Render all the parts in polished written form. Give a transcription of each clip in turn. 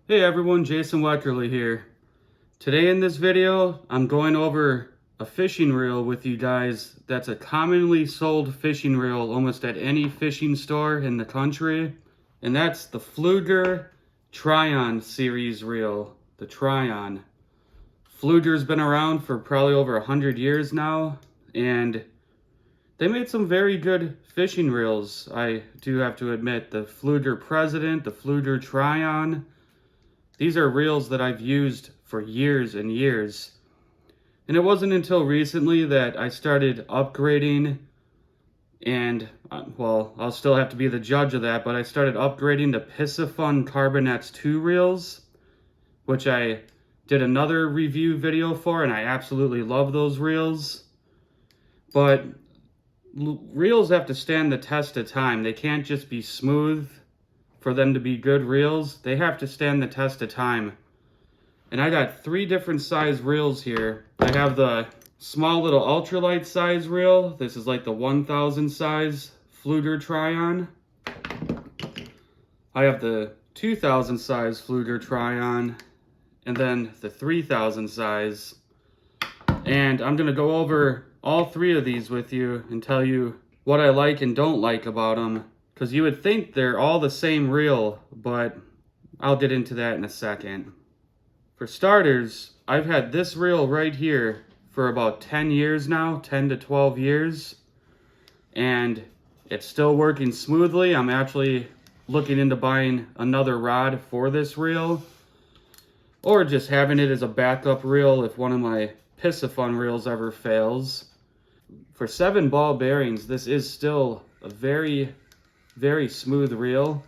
Hey everyone, Jason Weckerle here. Today in this video, I'm going over a fishing reel with you guys that's a commonly sold fishing reel almost at any fishing store in the country. And that's the Pflueger Trion series reel, the Trion. Pflueger's been around for probably over 100 years now, and they made some very good fishing reels, I do have to admit. The Pflueger President, the Pflueger Trion. These are reels that I've used for years and years. And it wasn't until recently that I started upgrading and, well, I'll still have to be the judge of that, but I started upgrading to Piscifun Carbonex 2 reels, which I did another review video for, and I absolutely love those reels. But reels have to stand the test of time. They can't just be smooth for them to be good reels. They have to stand the test of time. And I got 3 different size reels here. I have the small little ultralight size reel. This is like the 1000 size Pflueger Trion. I have the 2000 size Pflueger Trion, and then the 3000 size. And I'm gonna go over all 3 of these with you and tell you what I like and don't like about them. Because you would think they're all the same reel, but I'll get into that in a second. For starters, I've had this reel right here for about 10 years now, 10 to 12 years, and it's still working smoothly. I'm actually looking into buying another rod for this reel, or just having it as a backup reel if one of my Piscifun reels ever fails. For 7 ball bearings, this is still a very smooth reel.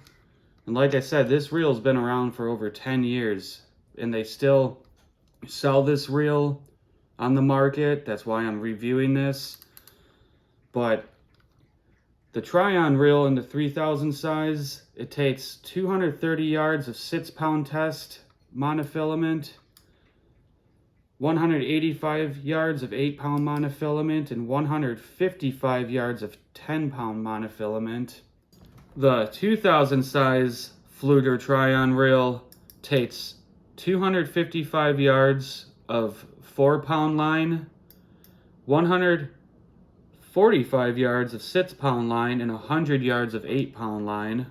And like I said, this reel's been around for over 10 years, and they still sell this reel on the market. That's why I'm reviewing this. But the Trion reel in the 3000 size, it takes 230 yards of 6-pound test monofilament, 185 yards of 8-pound monofilament, and 155 yards of 10-pound monofilament. The 2000 size Pflueger Trion reel takes 255 yards of 4-pound line, 145 yards of 6-pound line, and 100 yards of 8-pound line,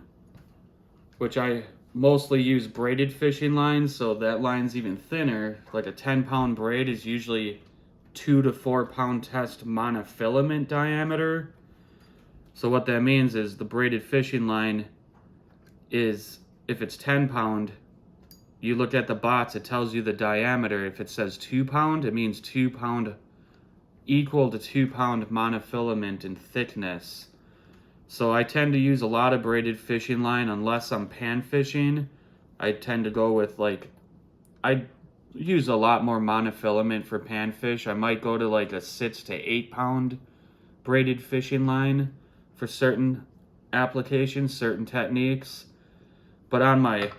which I mostly use braided fishing lines, so that line's even thinner. Like a 10-pound braid is usually 2 to 4 pound test monofilament diameter. So what that means is the braided fishing line is, if it's 10 pound, you look at the box, it tells you the diameter. If it says 2 pound, it means 2 pound, equal to 2 pound monofilament in thickness. So I tend to use a lot of braided fishing line unless I'm pan fishing. I tend to go with I use a lot more monofilament for panfish. I might go to like a 6 to 8 pound braided fishing line for certain applications, certain techniques. But on my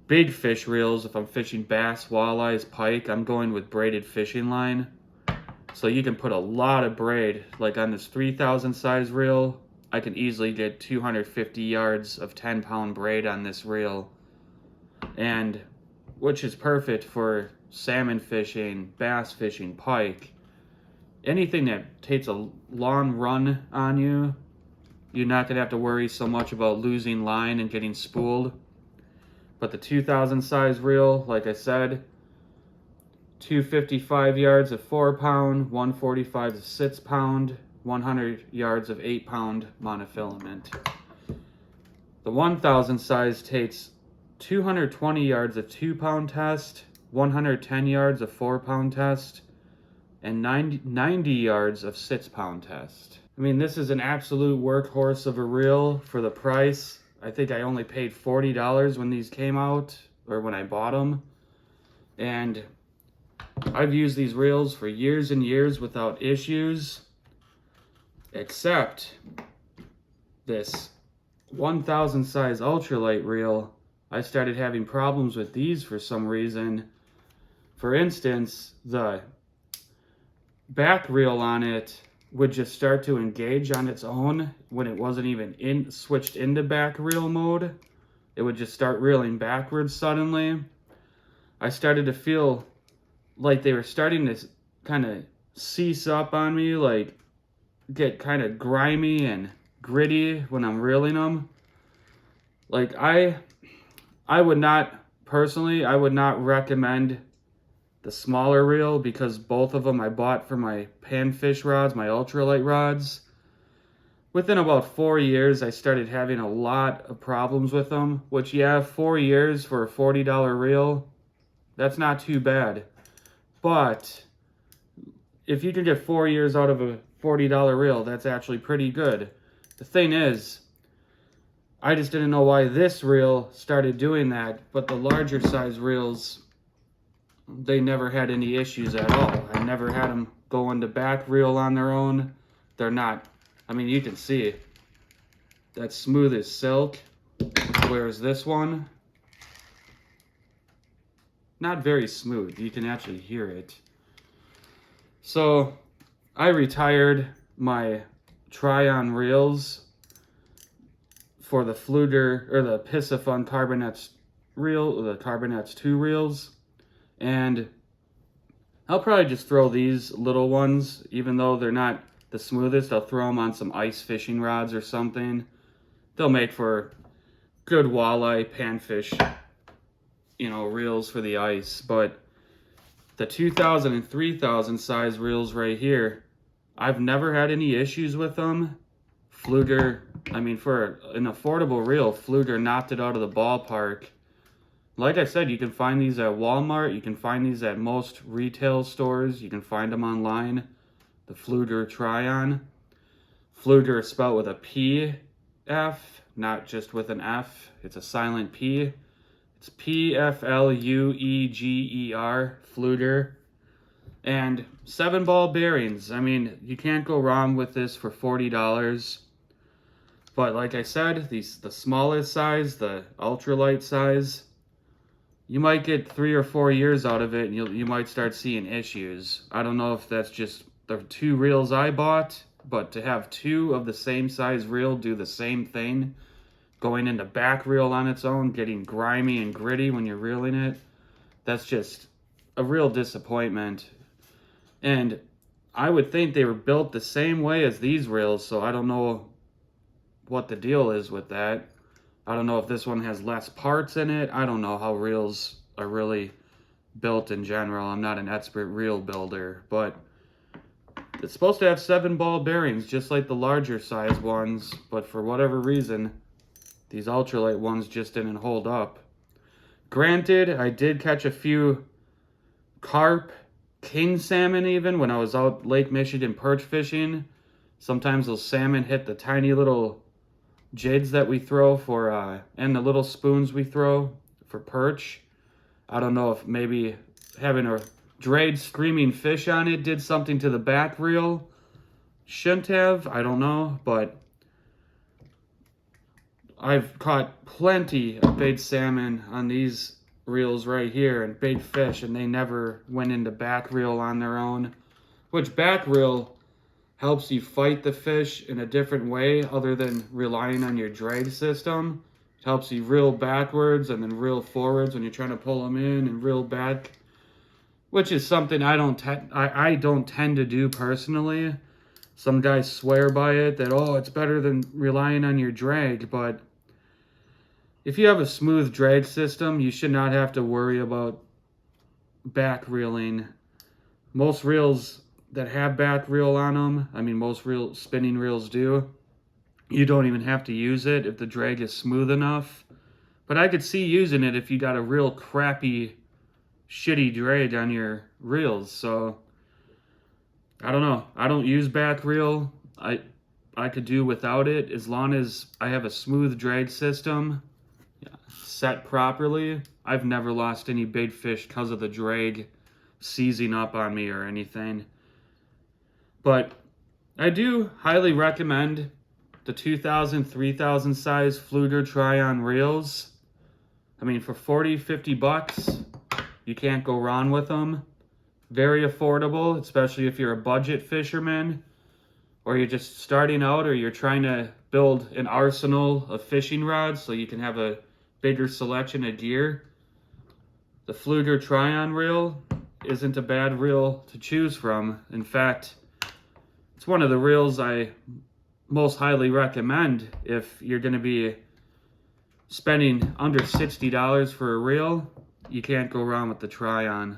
big fish reels, if I'm fishing bass, walleyes, pike, I'm going with braided fishing line. So you can put a lot of braid. Like on this 3000 size reel, I can easily get 250 yards of 10-pound braid on this reel. And which is perfect for salmon fishing, bass fishing, pike. Anything that takes a long run on you, you're not going to have to worry so much about losing line and getting spooled. But the 2000 size reel, like I said, 255 yards of 4-pound, 145 of 6-pound, 100 yards of 8-pound monofilament. The 1000 size takes 220 yards of 2-pound test, 110 yards of 4-pound test, and 90 yards of 6-pound test. I mean, this is an absolute workhorse of a reel for the price. I think I only paid $40 when these came out, or when I bought them. And I've used these reels for years and years without issues, except this 1000 size ultralight reel. I started having problems with these for some reason. For instance, the back reel on it would just start to engage on its own when it wasn't even switched into back reel mode. it would just start reeling backwards suddenly. I started to feel like they were starting to kind of cease up on me, like get kind of grimy and gritty when I'm reeling them. Like I would not, personally, I would not recommend the smaller reel, because both of them I bought for my panfish rods, my ultralight rods. Within about 4 years, I started having a lot of problems with them, which, yeah, 4 years for a $40 reel, that's not too bad. But if you can get 4 years out of a $40 reel, that's actually pretty good. The thing is, I just didn't know why this reel started doing that, but the larger size reels, they never had any issues at all. I never had them go into back reel on their own. They're not, I mean, you can see that's smooth as silk, whereas this one, not very smooth. You can actually hear it. So I retired my Trion reels for the Pflueger, or the Piscifun Carbonets reel, the Carbonets 2 reels. And I'll probably just throw these little ones, even though they're not the smoothest. I'll throw them on some ice fishing rods or something. They'll make for good walleye, panfish, reels for the ice. But the 2,000 and 3,000 size reels right here, I've never had any issues with them. Pflueger, I mean, for an affordable reel, Pflueger knocked it out of the ballpark. Like I said, you can find these at Walmart. You can find these at most retail stores. You can find them online. The Pflueger Trion. Pflueger is spelled with a P, F, not just with an F. It's a silent P. It's Pflueger, Pflueger. And 7-ball bearings. I mean, you can't go wrong with this for $40. But like I said, the smallest size, the ultralight size, you might get 3 or 4 years out of it, and you might start seeing issues. I don't know if that's just the 2 reels I bought, but to have 2 of the same size reel do the same thing, going into back reel on its own, getting grimy and gritty when you're reeling it, that's just a real disappointment. And I would think they were built the same way as these reels, so I don't know what the deal is with that. I don't know if this one has less parts in it. I don't know how reels are really built in general. I'm not an expert reel builder, but it's supposed to have 7-ball bearings, just like the larger size ones, but for whatever reason, these ultralight ones just didn't hold up. Granted, I did catch a few carp, king salmon even, when I was out Lake Michigan perch fishing. Sometimes those salmon hit the tiny little jigs that we throw for, and the little spoons we throw for perch. I don't know if maybe having a drayed screaming fish on it did something to the back reel. Shouldn't have, I don't know, but I've caught plenty of big salmon on these reels right here and big fish, and they never went into back reel on their own, which back reel helps you fight the fish in a different way other than relying on your drag system. It helps you reel backwards and then reel forwards when you're trying to pull them in, and reel back, which is something I don't tend to do personally. Some guys swear by it, that, oh, it's better than relying on your drag, but if you have a smooth drag system, you should not have to worry about back reeling. Most reels that have back reel on them, I mean, most spinning reels do, you don't even have to use it if the drag is smooth enough. But I could see using it if you got a real crappy, shitty drag on your reels. So I don't know. I don't use back reel. I could do without it as long as I have a smooth drag system set properly. I've never lost any big fish because of the drag seizing up on me or anything. But I do highly recommend the 2,000, 3,000 size Pflueger Trion reels. I mean, for 40, 50 bucks, you can't go wrong with them. Very affordable, especially if you're a budget fisherman, or you're just starting out, or you're trying to build an arsenal of fishing rods so you can have a bigger selection of gear, the Pflueger Trion reel isn't a bad reel to choose from. In fact, it's one of the reels I most highly recommend if you're going to be spending under $60 for a reel. You can't go wrong with the Trion.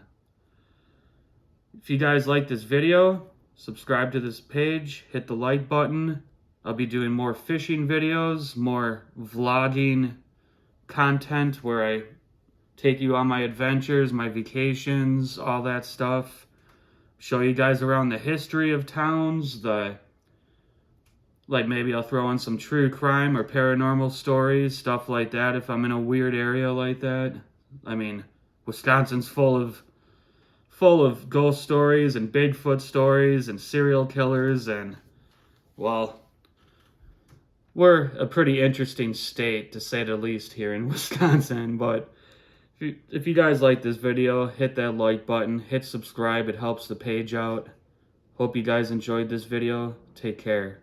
If you guys like this video, subscribe to this page, hit the like button. I'll be doing more fishing videos, more vlogging content where I take you on my adventures, my vacations, all that stuff. Show you guys around the history of towns, like maybe I'll throw in some true crime or paranormal stories, stuff like that if I'm in a weird area like that. I mean, Wisconsin's full of ghost stories and Bigfoot stories and serial killers, and, well, we're a pretty interesting state, to say the least, here in Wisconsin. But if you guys like this video, hit that like button, hit subscribe, it helps the page out. Hope you guys enjoyed this video. Take care.